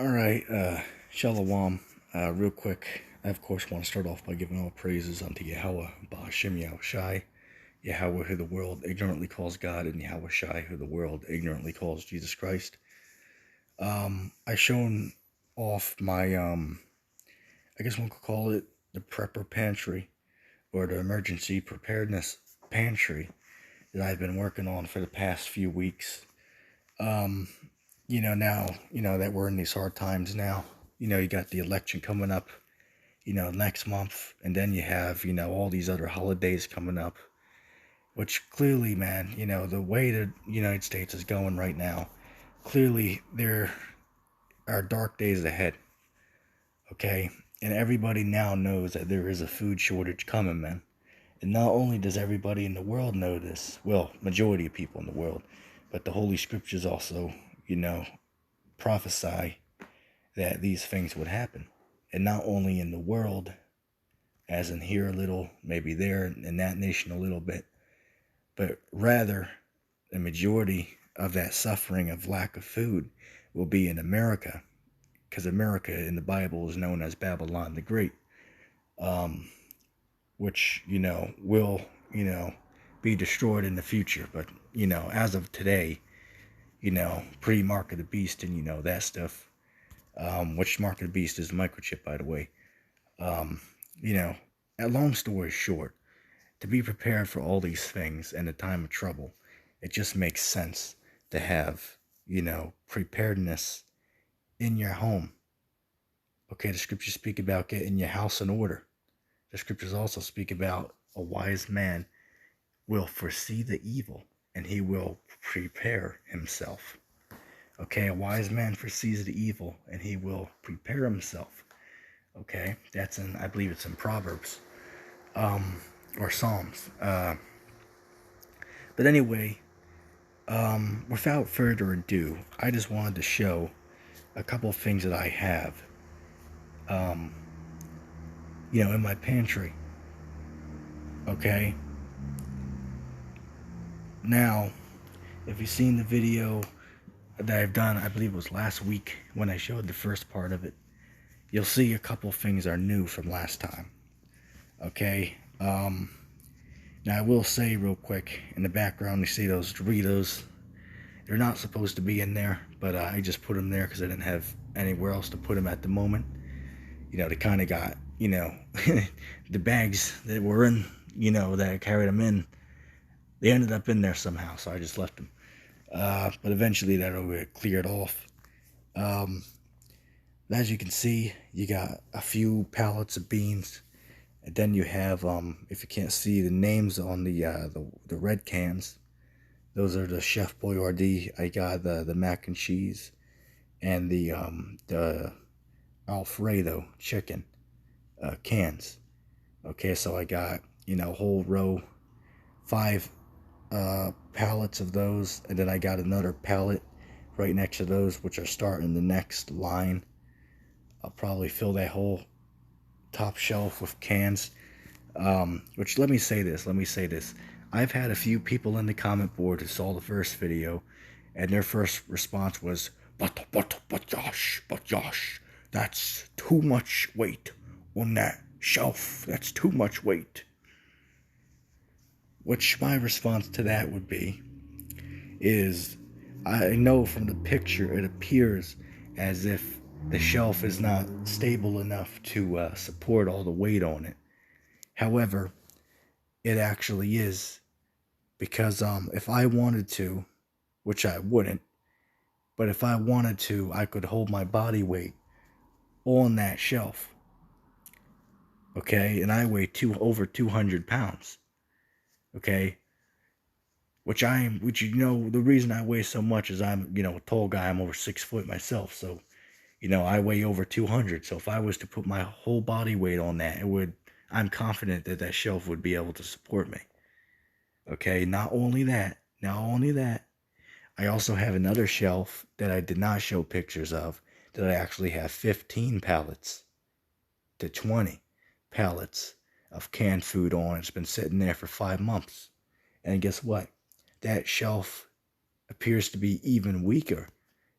All right, Shalom. Real quick, I of course want to start off by giving all praises unto Yahweh, Ba'ashem Yahushai, Yahweh who the world ignorantly calls God, and Yahushai who the world ignorantly calls Jesus Christ. I shown off my, I guess one could call it the prepper pantry, or the emergency preparedness pantry that I've been working on for the past few weeks. Now, that we're in these hard times now, you got the election coming up, next month, and then you have, all these other holidays coming up, which clearly, man, the way the United States is going right now, clearly there are dark days ahead, okay? And everybody now knows that there is a food shortage coming, man. And not only does everybody in the world know this, well, majority of people in the world, but the Holy Scriptures also, prophesy that these things would happen. And not only in the world, as in here a little, maybe there, in that nation a little bit, but rather the majority of that suffering of lack of food will be in America, because America in the Bible is known as Babylon the Great, which, will, be destroyed in the future. But, as of today, pre-Mark of the Beast and, that stuff, which Mark of the Beast is microchip, by the way. A long story short, to be prepared for all these things in a time of trouble, it just makes sense to have, preparedness in your home. Okay, the scriptures speak about getting your house in order. The scriptures also speak about a wise man will foresee the evil and he will prepare himself. Okay, a wise man foresees the evil and he will prepare himself. Okay, that's in, I believe it's in Proverbs, or Psalms. But anyway, without further ado, I just wanted to show a couple of things that I have, in my pantry. Okay. Now, if you've seen the video that I've done, I believe it was last week when I showed the first part of it, you'll see a couple things are new from last time. Okay. Now I will say real quick, in the background you see those Doritos. They're not supposed to be in there, but I just put them there because I didn't have anywhere else to put them at the moment. They kind of got, the bags that were in, that I carried them in, they ended up in there somehow, so I just left them. But eventually that'll get cleared off. As you can see, you got a few pallets of beans, and then you have, if you can't see the names on the red cans, those are the Chef Boyardee. I got the mac and cheese and the Alfredo chicken cans. Okay, so I got, a whole row, 5 pallets of those, and then I got another pallet right next to those, which are starting the next line. I'll probably fill that whole top shelf with cans. Which, let me say this. I've had a few people in the comment board who saw the first video, and their first response was, but Josh, that's too much weight on that shelf. That's too much weight. Which my response to that would be, is I know from the picture it appears as if the shelf is not stable enough to support all the weight on it. However, it actually is, because if I wanted to, which I wouldn't, but if I wanted to, I could hold my body weight on that shelf. Okay, and I weigh over 200 pounds. Okay, which the reason I weigh so much is I'm, a tall guy. I'm over 6 foot myself, so I weigh over 200. So if I was to put my whole body weight on that, I'm confident that that shelf would be able to support me. Okay, not only that, I also have another shelf that I did not show pictures of, that I actually have 15 pallets to 20 pallets of canned food on. It's been sitting there for 5 months. And guess what? That shelf appears to be even weaker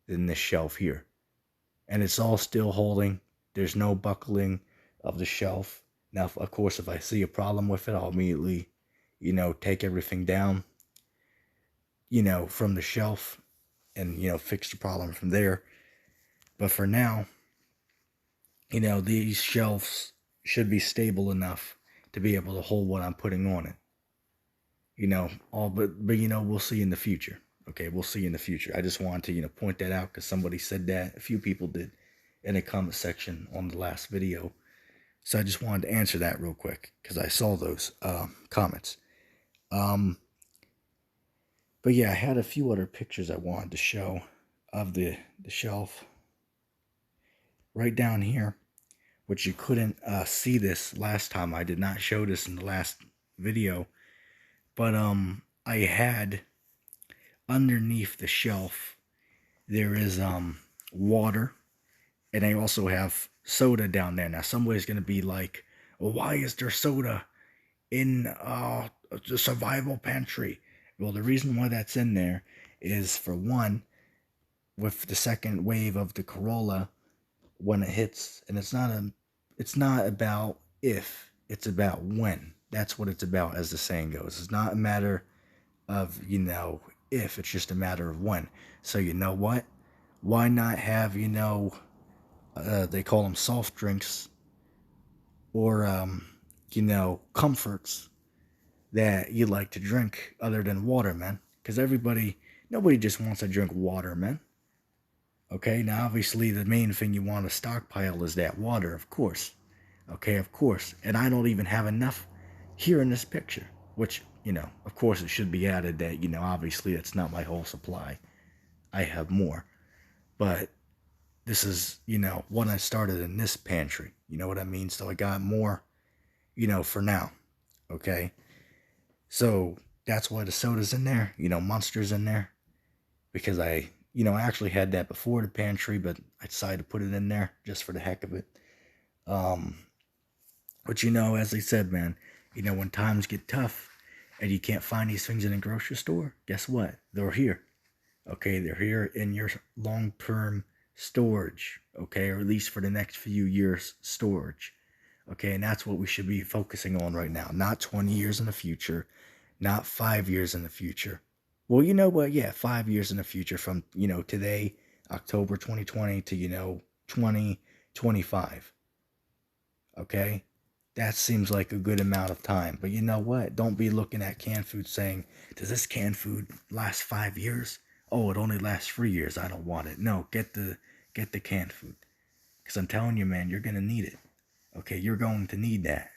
than this shelf here. and it's all still holding. There's no buckling of the shelf. Now, of course, if I see a problem with it, I'll immediately, take everything down, from the shelf and, fix the problem from there. But for now, these shelves should be stable enough to be able to hold what I'm putting on it. But we'll see in the future. Okay, we'll see in the future. I just wanted to, point that out because somebody said that. A few people did in the comment section on the last video. So I just wanted to answer that real quick because I saw those comments. But yeah, I had a few other pictures I wanted to show of the shelf. Right down here, which you couldn't see this last time. I did not show this in the last video. But I had underneath the shelf, there is water, and I also have soda down there. Now somebody's gonna be like, well, why is there soda in the survival pantry? Well, the reason why that's in there is, for one, with the second wave of the Corolla, when it hits, and it's not about if, it's about when. That's what it's about, as the saying goes. It's not a matter of, if, it's just a matter of when. So you know what? Why not have, they call them soft drinks, or, comforts that you like to drink other than water, man. Because nobody just wants to drink water, man. Okay, now obviously the main thing you want to stockpile is that water, of course. Okay, of course. And I don't even have enough here in this picture, which, of course it should be added that, obviously that's not my whole supply. I have more. But this is, what I started in this pantry. You know what I mean? So I got more, for now. Okay? So that's why the soda's in there, Monster's in there. Because I actually had that before the pantry, but I decided to put it in there just for the heck of it. But as I said, man, when times get tough and you can't find these things in a grocery store, guess what? They're here. Okay, they're here in your long-term storage, okay, or at least for the next few years storage. Okay, and that's what we should be focusing on right now. Not 20 years in the future, not 5 years in the future. Well, you know what? Yeah, 5 years in the future from, today, October 2020 to, 2025. Okay? That seems like a good amount of time. But you know what? Don't be looking at canned food saying, does this canned food last 5 years? Oh, it only lasts 3 years. I don't want it. No, get the canned food. Because I'm telling you, man, you're going to need it. Okay, you're going to need that.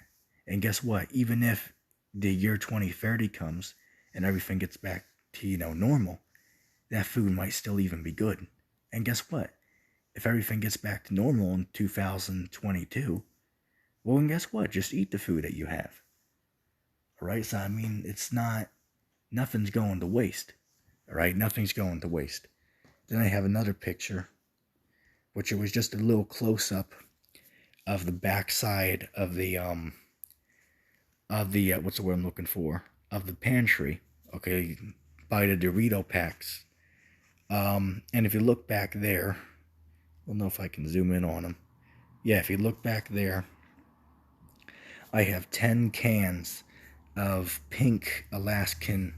And guess what? Even if the year 2030 comes and everything gets back to, normal, that food might still even be good. And guess what? If everything gets back to normal in 2022, well, and guess what? Just eat the food that you have. All right? So, I mean, nothing's going to waste. All right? Nothing's going to waste. Then I have another picture, which it was just a little close-up of the backside of the, what's the word I'm looking for? Of the pantry, okay, by the Dorito packs. And if you look back there, I don't know if I can zoom in on them. Yeah, if you look back there, I have 10 cans of pink Alaskan,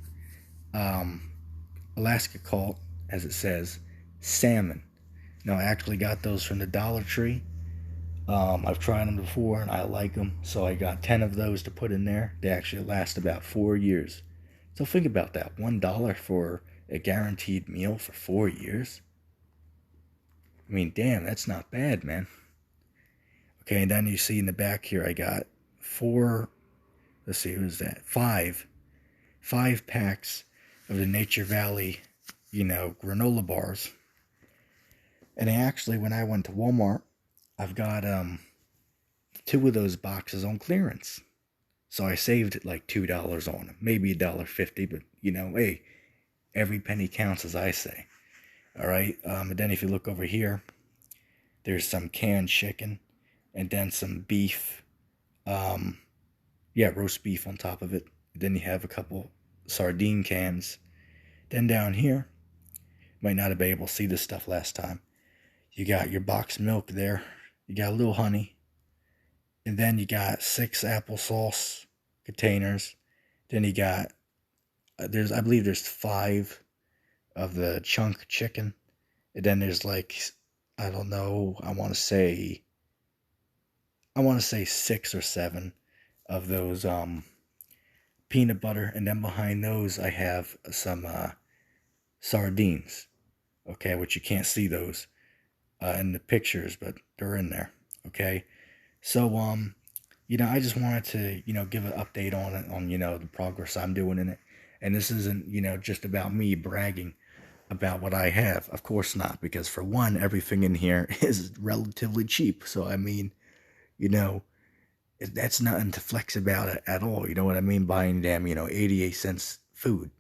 Alaska Cult, as it says, salmon. Now, I actually got those from the Dollar Tree. I've tried them before and I like them, so I got 10 of those to put in there. They actually last about 4 years. So think about that, $1 for a guaranteed meal for 4 years. I mean, damn, that's not bad, man. Okay, and then you see in the back here, I got five packs of the Nature Valley, granola bars. And actually, when I went to Walmart, I've got 2 of those boxes on clearance. So I saved like $2 on them, maybe $1.50, but hey, every penny counts, as I say. All right, and then if you look over here, there's some canned chicken, and then some beef, roast beef on top of it. Then you have a couple sardine cans. Then down here, might not have been able to see this stuff last time, You got your boxed milk there. You got a little honey. And then you got 6 applesauce containers. Then you got, I believe there's 5 of the chunk chicken. And then there's like, I don't know, I want to say 6 or 7 of those peanut butter, and then behind those I have some sardines. Okay, which you can't see those in the pictures, but they're in there. Okay, so I just wanted to give an update on it, on the progress I'm doing in it, and this isn't just about me bragging about what I have. Of course not, because for one, everything in here is relatively cheap. So I mean, you know, that's nothing to flex about it at all. You know what I mean? Buying damn 88 cents food.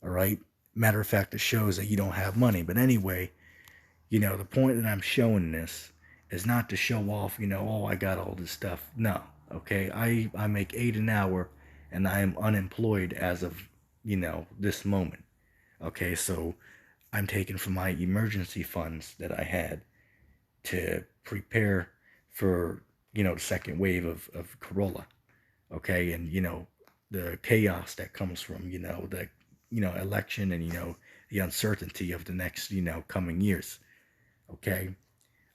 All right. Matter of fact, it shows that you don't have money. But anyway, the point that I'm showing this is not to show off, oh, I got all this stuff. No. Okay. I make 8 an hour and I am unemployed as of, this moment. Okay. So I'm taking from my emergency funds that I had to prepare for, the second wave of Corolla. Okay. And, the chaos that comes from, the, election and, the uncertainty of the next, coming years. Okay.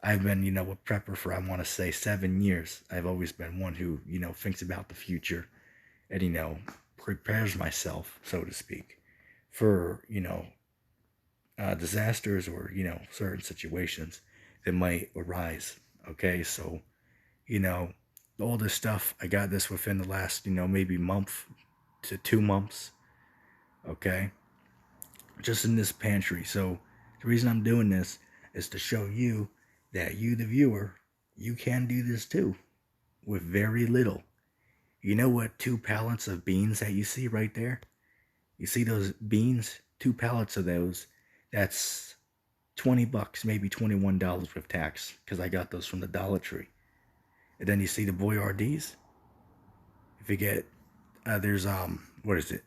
I've been, a prepper for, I want to say 7 years. I've always been one who, thinks about the future and, prepares myself, so to speak, for, disasters or, certain situations that might arise. Okay. So, all this stuff, I got this within the last, maybe month to 2 months. Okay. Just in this pantry. So the reason I'm doing this is to show you that you, the viewer, you can do this too with very little. You know what 2 pallets of beans that you see right there? You see those beans? 2 pallets of those. That's $20, maybe $21 with tax, because I got those from the Dollar Tree. And then you see the Boyardees. If you get, there's what is it?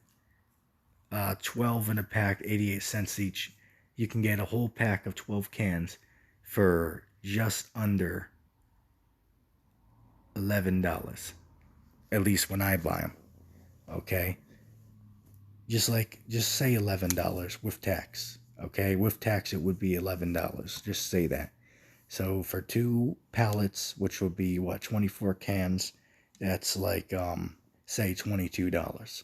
12 in a pack, 88 cents each. You can get a whole pack of 12 cans for just under $11. At least when I buy them. Okay? Just say $11 with tax. Okay? With tax, it would be $11. Just say that. So for 2 pallets, which would be 24 cans, that's like say $22.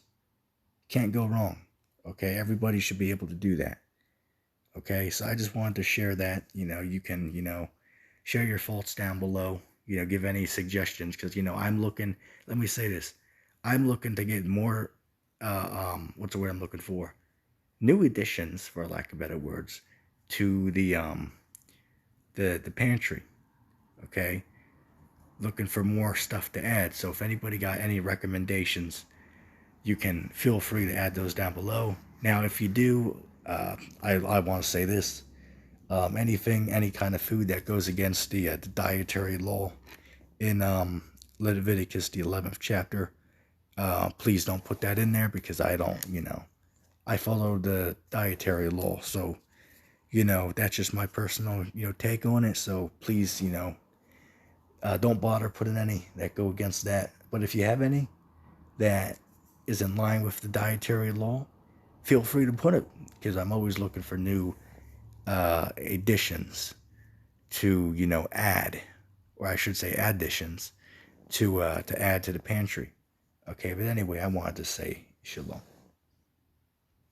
Can't go wrong. Okay, everybody should be able to do that. Okay, so I just wanted to share that. You can share your faults down below. Give any suggestions, because I'm looking. Let me say this: I'm looking to get more. What's the word I'm looking for? New additions, for lack of better words, to the pantry. Okay, looking for more stuff to add. So if anybody got any recommendations, you can feel free to add those down below. Now, if you do, I want to say this: any kind of food that goes against the dietary law in Leviticus, the 11th chapter, please don't put that in there, because I don't, I follow the dietary law. So, that's just my personal, take on it. So please, don't bother putting any that go against that. But if you have any that is in line with the dietary law, feel free to put it, because I'm always looking for new additions to, add, or I should say additions to add to the pantry. Okay, but anyway, I wanted to say shalom.